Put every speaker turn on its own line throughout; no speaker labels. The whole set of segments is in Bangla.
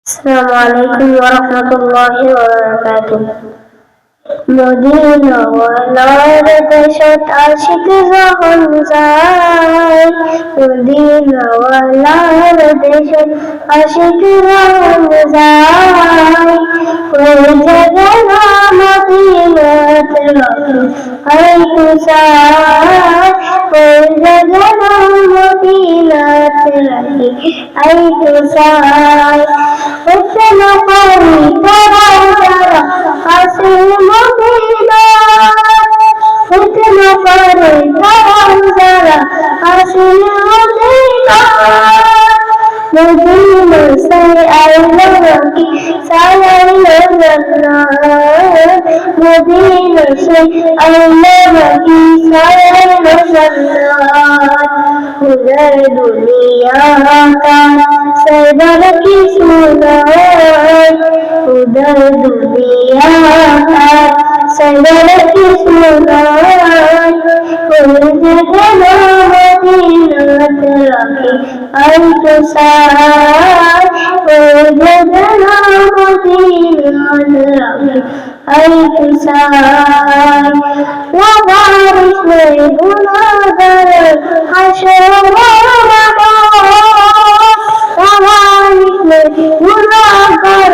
আসসালামু আলাইকুম ওয়া রাহমাতুল্লাহি ওয়া বারাকাতুহু। মদিনাওয়ালার দেশত আশিক যখন যায়, মদিনাওয়ালার দেশত আশিক যখন যায়, ওই জায়গা মদিনাত রাখি আইতু চায়, ওই জায়গা মদিনাত রাখি আইতু চায়। উঠতে পারি তারা যারা আসে মদিনা, উঠতে পারে তারা যারা আসে মদিনা। মদিনা সেই আইলো নাকি সারাইলো জান্নাত, মদিনা সেই আইলো নাকি সারাইলো জান্নাত। উদর দুনিয়া का सरदार की सुनाए, उधर दुनिया का सरदार की सुनाए, जगना मदीनात राखी आई तो साय, जगना मदीनात राखी आई तो साय। वो बारिश में गुनाहगार हशर गुनाहगार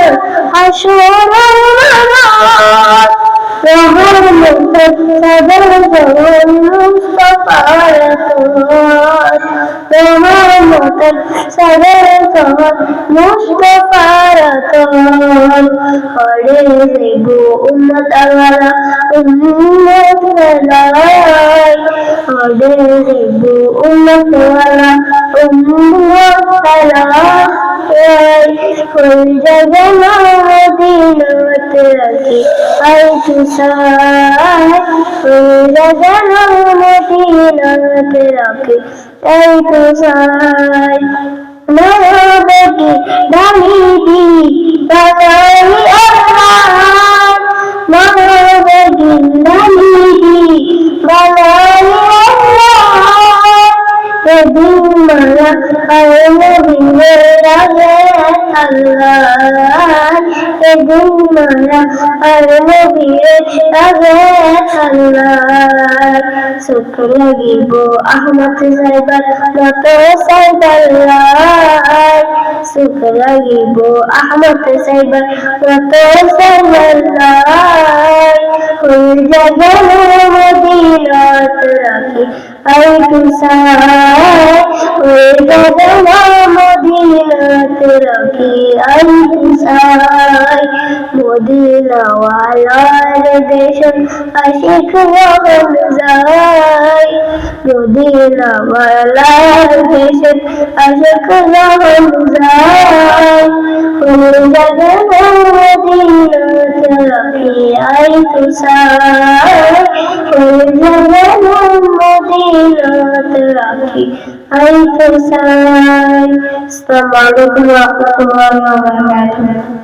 हशर रहमत सदर जवान मुस्तफार तोर, रहमत सदर जवान मुस्तफार तोर। हरे रेगो उम्मत वाला उम्मत फैलाए, हरे रेगो उम्मत वाला उम्मत फैलाए। कोई जगह मदीनात राखी आई तू साय, कोई जगह मदीनात राखी आई तू साय। नबी दानी दी बनाई अल्लाह, नबी दानी दी बनाई अल्लाह। दिन मरा हर नबी मेरा अल्लाह, दिन मरा हर नबी अल्लाह। सुख লাগিব আহমদ সাইবার মতো সাইবাল্লাহ, সুখ লাগিব আহমদ সাইবার মতো সাইবাল্লাহ। কোন জায়গা মদিনাত রাখি आई तू साय, ওই জায়গা মদিনাত রাখি आई तू साय। মদিনাওয়ালার দেশে আশিক যখন যায়, মদিনাওয়ালার দেশে আশিক যখন যায়, ওই জায়গা মদিনাত রাখি आई तू साय, ওই জায়গা মদিনাত রাখি आई तू साय। अस्सलामु अलैकुम व रहमतुल्लाहि व बरकातुहू।